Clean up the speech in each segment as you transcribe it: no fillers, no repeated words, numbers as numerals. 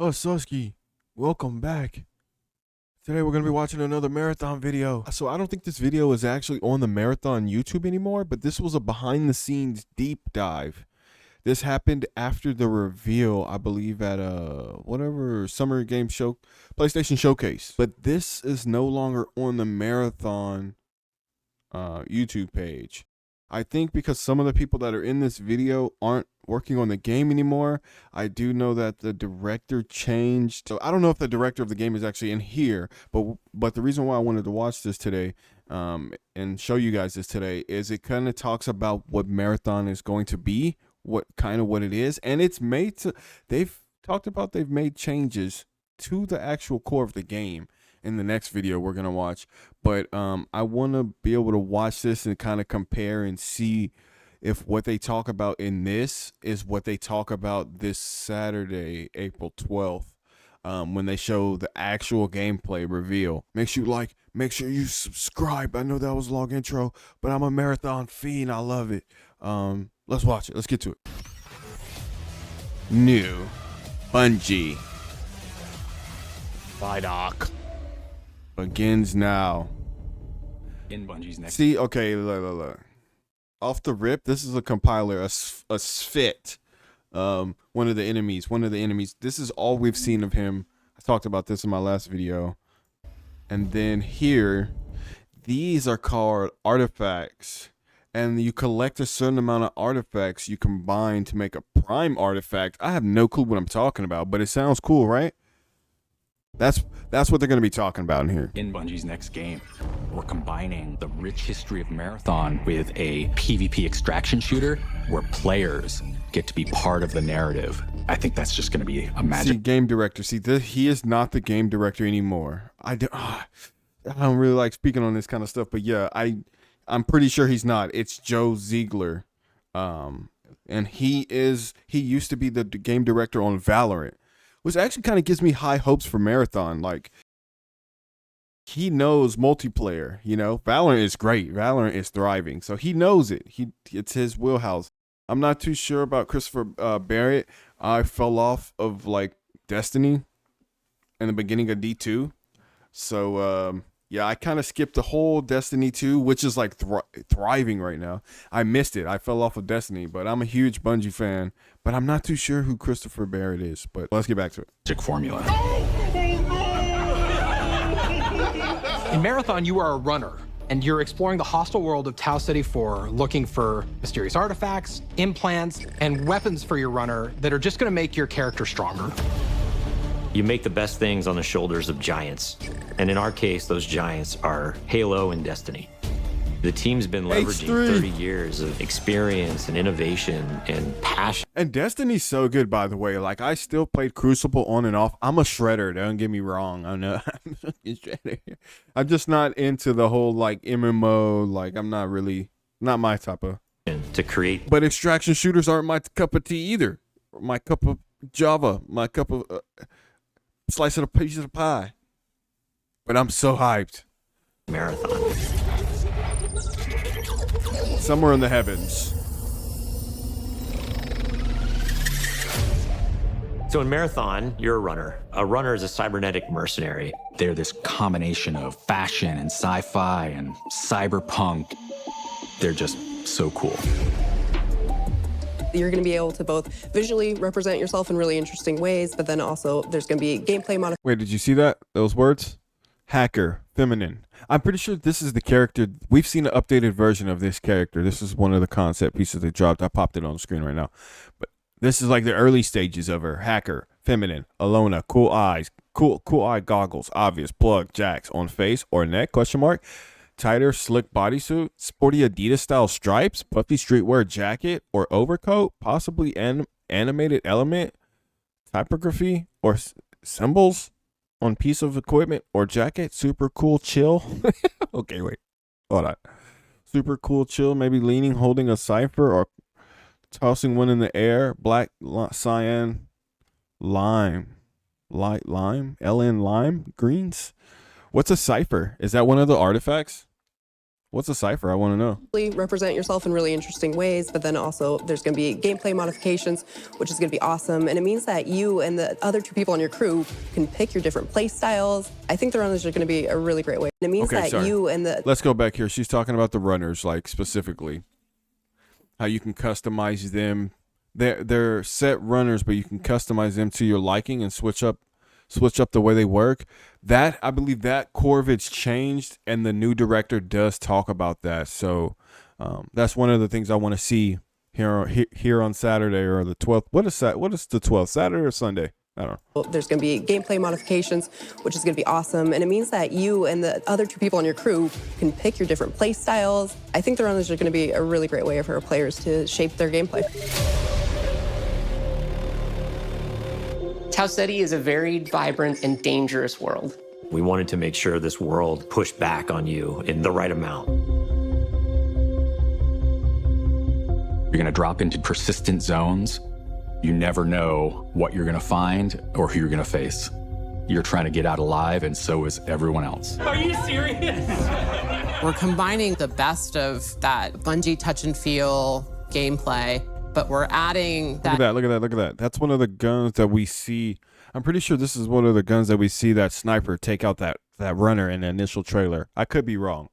Oh, Susky, welcome back. Today we're going to be watching another marathon video. So I don't think this video is actually on the marathon YouTube anymore, but this was a behind the scenes deep dive. This happened after the reveal, I believe, at whatever summer game show, PlayStation Showcase. But this is no longer on the marathon YouTube page. I think because some of the people that are in this video aren't working on the game anymore. I do know that the director changed. So I don't know if the director of the game is actually in here, but the reason why I wanted to watch this today and show you guys this today is it kind of talks about what marathon is going to be, what it is, and it's made to, they've talked about they've made changes to the actual core of the game in the next video we're gonna watch. But I want to be able to watch this and kind of compare and see if what they talk about in this is what they talk about this Saturday, April 12th, when they show the actual gameplay reveal. Make sure you subscribe. I know that was a long intro, but I'm a marathon fiend. I love it. Let's watch it. Let's get to it. New Bungie Vidoc begins now. In Bungie's next. See, okay, look. Off the rip, this is a compiler, a Sphit. One of the enemies. This is all we've seen of him. I talked about this in my last video. And then here, these are called artifacts. And you collect a certain amount of artifacts you combine to make a prime artifact. I have no clue what I'm talking about, but it sounds cool, right? That's what they're going to be talking about in here. In Bungie's next game, we're combining the rich history of Marathon with a PvP extraction shooter where players get to be part of the narrative. I think that's just going to be a magic. See, game director. See, he is not the game director anymore. I don't really like speaking on this kind of stuff, but yeah, I'm pretty sure he's not. It's Joe Ziegler. And he used to be the game director on Valorant, which actually kind of gives me high hopes for Marathon. Like, he knows multiplayer, you know. Valorant is great. Valorant is thriving. So he knows it. It's his wheelhouse. I'm not too sure about Christopher Barrett. I fell off of like Destiny in the beginning of D2. So yeah, I kind of skipped the whole Destiny 2, which is like thriving right now. I missed it. I fell off of Destiny, but I'm a huge Bungie fan. But I'm not too sure who Christopher Barrett is. But let's get back to it. Magic formula. In Marathon, you are a runner, and you're exploring the hostile world of Tau City 4, looking for mysterious artifacts, implants, and weapons for your runner that are just going to make your character stronger. You make the best things on the shoulders of giants. And in our case, those giants are Halo and Destiny. The team's been leveraging H3. 30 years of experience and innovation and passion. And Destiny's so good, by the way. Like, I still played Crucible on and off. I'm a shredder. Don't get me wrong. I know. I'm just not into the whole, like, MMO. Like, I'm not my type of. To create. But extraction shooters aren't my cup of tea either. My cup of Java. My cup of slice of a piece of pie. But I'm so hyped. Marathon. Somewhere in the heavens. So in Marathon, you're a runner. A runner is a cybernetic mercenary. They're this combination of fashion and sci-fi and cyberpunk. They're just so cool. You're going to be able to both visually represent yourself in really interesting ways, but then also there's going to be gameplay modifications. Wait, did you see that? Those words? Hacker, feminine. I'm pretty sure this is the character. We've seen an updated version of this character. This is one of the concept pieces they dropped. I popped it on the screen right now. But this is like the early stages of her. Hacker, feminine, Alona, cool eyes, cool eye goggles, obvious, plug, jacks on face or neck, question mark. Tighter, slick bodysuit, sporty Adidas style stripes, puffy streetwear jacket or overcoat, possibly animated element, typography or symbols on piece of equipment or jacket. Super cool chill. Okay, wait, hold on. Super cool chill, maybe leaning, holding a cipher or tossing one in the air. Black cyan lime, light lime, LN lime greens. What's a cipher? Is that one of the artifacts? What's a cipher? I want to know. Represent yourself in really interesting ways, but then also there's going to be gameplay modifications, which is going to be awesome. And it means that you and the other two people on your crew can pick your different play styles. I think the runners are going to be a really great way. And it means that you and the... Let's go back here. She's talking about the runners, like specifically how you can customize them. They're set runners, but you can customize them to your liking and switch up the way they work. That, I believe that core of it's changed, and the new director does talk about that. So that's one of the things I want to see here on Saturday, or the 12th. What is the 12th? Saturday or Sunday? I don't know. There's going to be gameplay modifications, which is going to be awesome. And it means that you and the other two people on your crew can pick your different play styles. I think the runners are going to be a really great way for players to shape their gameplay. Tau Ceti is a very vibrant and dangerous world. We wanted to make sure this world pushed back on you in the right amount. You're going to drop into persistent zones. You never know what you're going to find or who you're going to face. You're trying to get out alive, and so is everyone else. Are you serious? We're combining the best of that Bungie touch and feel gameplay, but we're adding that. Look at that. That's one of the guns that we see. I'm pretty sure this is one of the guns that we see that sniper take out that runner in the initial trailer. I could be wrong,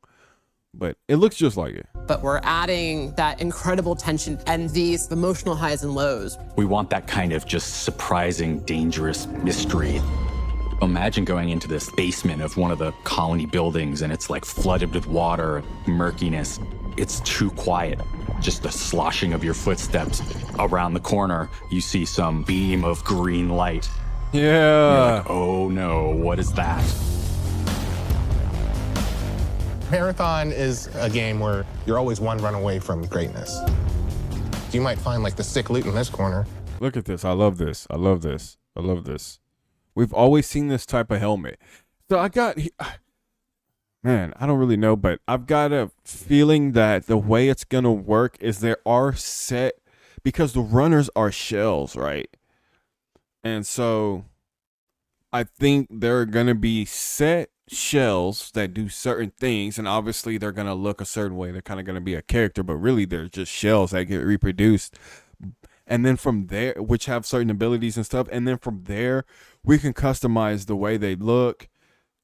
but it looks just like it. But we're adding that incredible tension and these emotional highs and lows. We want that kind of just surprising, dangerous mystery. Imagine going into this basement of one of the colony buildings, and it's like flooded with water, murkiness. It's too quiet. Just the sloshing of your footsteps. Around the corner, you see some beam of green light. Yeah. You're like, oh no, what is that? Marathon is a game where you're always one run away from greatness. You might find like the sick loot in this corner. Look at this. I love this. I love this. I love this. We've always seen this type of helmet. So man, I don't really know, but I've got a feeling that the way it's going to work is there are set, because the runners are shells, right? And so I think there are going to be set shells that do certain things, and obviously they're going to look a certain way. They're kind of going to be a character, but really they're just shells that get reproduced. And then from there, which have certain abilities and stuff, and then from there we can customize the way they look.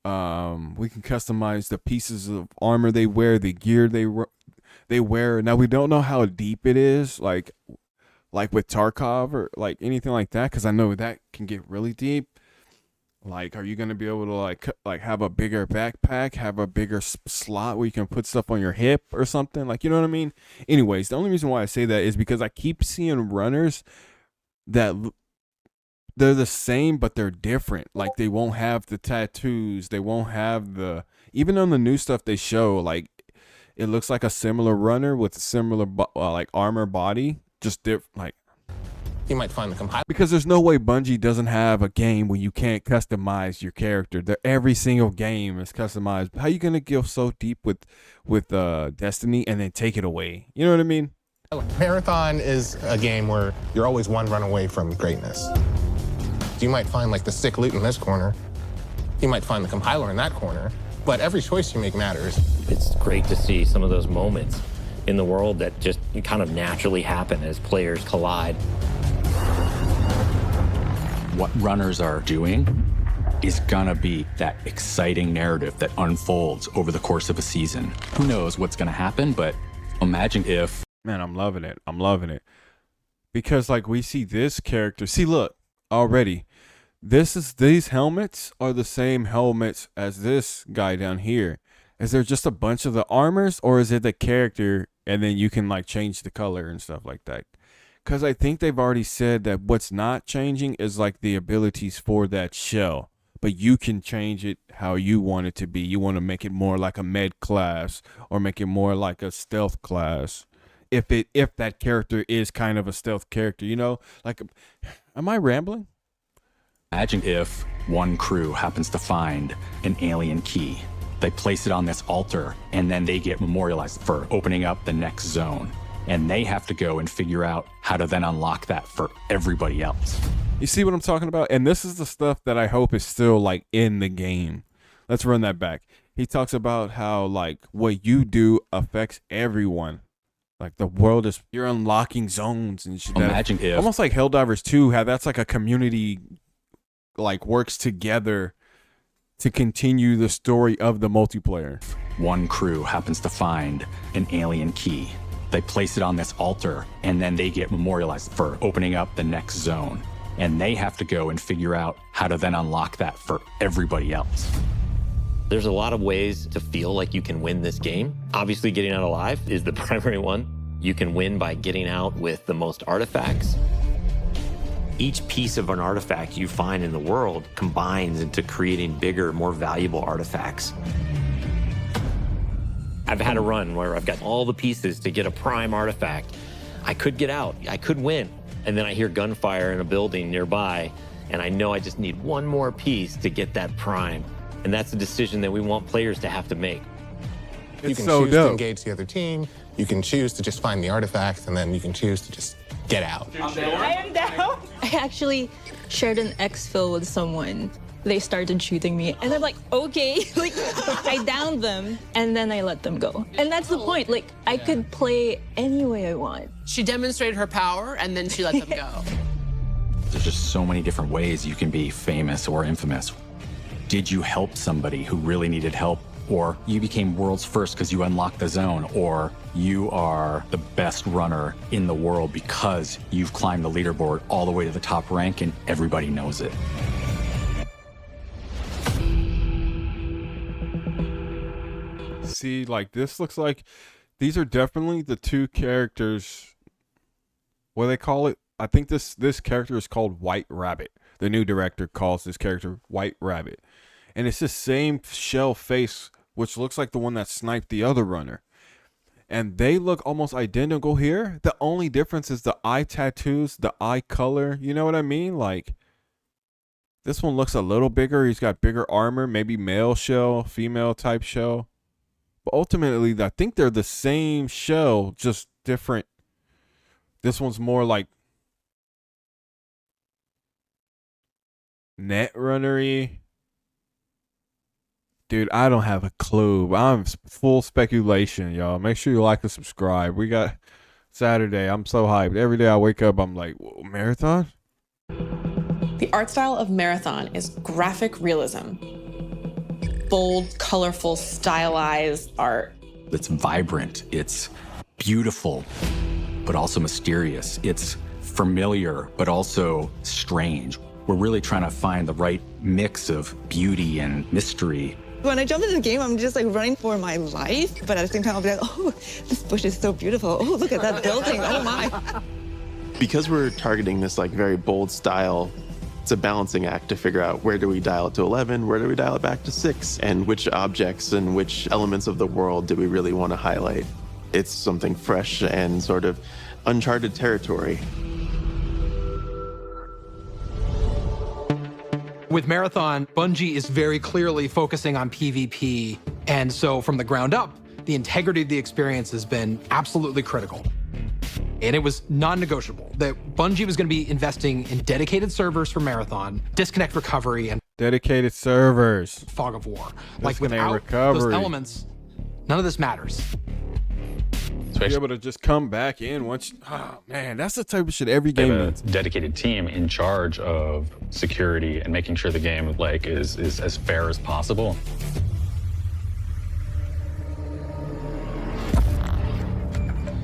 We can customize the pieces of armor they wear, the gear they wear. Now we don't know how deep it is, like with Tarkov or like anything like that, because I know that can get really deep. Like, are you gonna be able to like have a bigger backpack, have a bigger slot where you can put stuff on your hip or something? Like, you know what I mean? Anyways, the only reason why I say that is because I keep seeing runners that they're the same, but they're different. Like, they won't have the tattoos. They won't have even on the new stuff they show, like, it looks like a similar runner with a similar, like, armor body. Just different, like. You might find the compiler. Because there's no way Bungie doesn't have a game where you can't customize your character. Every single game is customized. How you going to go so deep with Destiny and then take it away? You know what I mean? Marathon is a game where you're always one run away from greatness. You might find like the sick loot in this corner. You might find the compiler in that corner. But every choice you make matters. It's great to see some of those moments in the world that just kind of naturally happen as players collide. What runners are doing is gonna be that exciting narrative that unfolds over the course of a season. Who knows what's gonna happen, but imagine if... Man, I'm loving it. I'm loving it. Because, like, we see this character. See, look, already. These helmets are the same helmets as this guy down here. Is there just a bunch of the armors, or is it the character and then you can, like, change the color and stuff like that? Because I think they've already said that what's not changing is like the abilities for that shell. But you can change it how you want it to be. You want to make it more like a med class or make it more like a stealth class. If that character is kind of a stealth character, you know? Like, am I rambling? Imagine if one crew happens to find an alien key. They place it on this altar, and then they get memorialized for opening up the next zone. And they have to go and figure out how to then unlock that for everybody else. You see what I'm talking about? And this is the stuff that I hope is still like in the game. Let's run that back. he talks about how like what you do affects everyone. Like the world is, you're unlocking zones and shit. Imagine if Almost like HellDivers 2, how that's like a community like works together to continue the story of the multiplayer. one crew happens to find an alien key. They place it on this altar, and then they get memorialized for opening up the next zone. And they have to go and figure out how to then unlock that for everybody else. There's a lot of ways to feel like you can win this game. Obviously, getting out alive is the primary one. You can win by getting out with the most artifacts. Each piece of an artifact you find in the world combines into creating bigger, more valuable artifacts. I've had a run where I've got all the pieces to get a prime artifact. I could get out, I could win. And then I hear gunfire in a building nearby, and I know I just need one more piece to get that prime. And that's a decision that we want players to have to make. You can choose to engage the other team, you can choose to just find the artifacts, and then you can choose to just get out. I am down. I actually shared an exfil with someone. They started shooting me, and I'm like, okay. Like, I downed them, and then I let them go. And that's the point. Like, I could play any way I want. She demonstrated her power, and then she let them go. There's just so many different ways you can be famous or infamous. Did you help somebody who really needed help? Or you became world's first because you unlocked the zone, or you are the best runner in the world because you've climbed the leaderboard all the way to the top rank and everybody knows it. See, like this looks like these are definitely the two characters. What do they call it? I think this character is called White Rabbit. The new director calls this character White Rabbit. And it's the same shell face, which looks like the one that sniped the other runner. And they look almost identical here. The only difference is the eye tattoos, the eye color. You know what I mean? Like, this one looks a little bigger. He's got bigger armor, maybe male shell, female type shell. But ultimately, I think they're the same shell, just different. This one's more like net runnery. Dude, I don't have a clue. I'm full speculation, y'all. Make sure you like and subscribe. We got Saturday. I'm so hyped. Every day I wake up, I'm like, whoa, marathon? The art style of Marathon is graphic realism. Bold, colorful, stylized art. It's vibrant, it's beautiful, but also mysterious. It's familiar, but also strange. We're really trying to find the right mix of beauty and mystery. When I jump into the game, I'm just like running for my life, but at the same time, I'll be like, oh, this bush is so beautiful. Oh, look at that building. Oh my. Because we're targeting this like very bold style, it's a balancing act to figure out where do we dial it to 11, where do we dial it back to 6, and which objects and which elements of the world do we really want to highlight. It's something fresh and sort of uncharted territory. With Marathon, Bungie is very clearly focusing on PvP, and so from the ground up, the integrity of the experience has been absolutely critical. And it was non-negotiable that Bungie was going to be investing in dedicated servers for Marathon, disconnect recovery, and dedicated servers. Fog of War. Like without those elements, none of this matters. Be able to just come back in once. Oh man, that's the type of shit every game needs. Dedicated team in charge of security and making sure the game like is as fair as possible.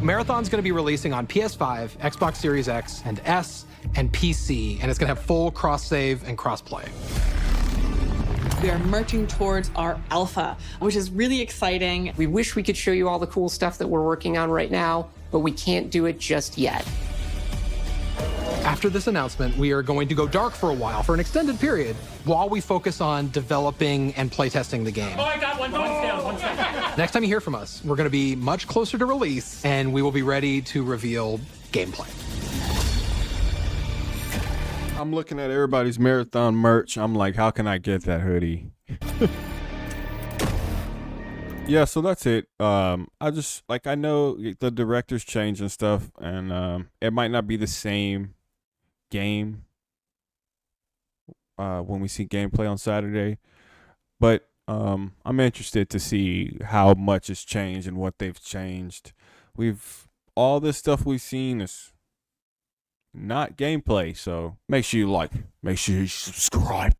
Marathon's going to be releasing on PS5, Xbox Series X and S, and PC, and it's going to have full cross-save and cross-play. We are marching towards our alpha, which is really exciting. We wish we could show you all the cool stuff that we're working on right now, but we can't do it just yet. After this announcement, we are going to go dark for a while, for an extended period, while we focus on developing and playtesting the game. Oh, I got one. One's down. One second. Next time you hear from us, we're going to be much closer to release, and we will be ready to reveal gameplay. I'm looking at everybody's Marathon merch. I'm like, how can I get that hoodie? Yeah, so that's it. I just, like, I know the director's change and stuff, and it might not be the same game when we see gameplay on Saturday, but I'm interested to see how much has changed and what they've changed. All this stuff we've seen is not gameplay, so make sure you like, make sure you subscribe.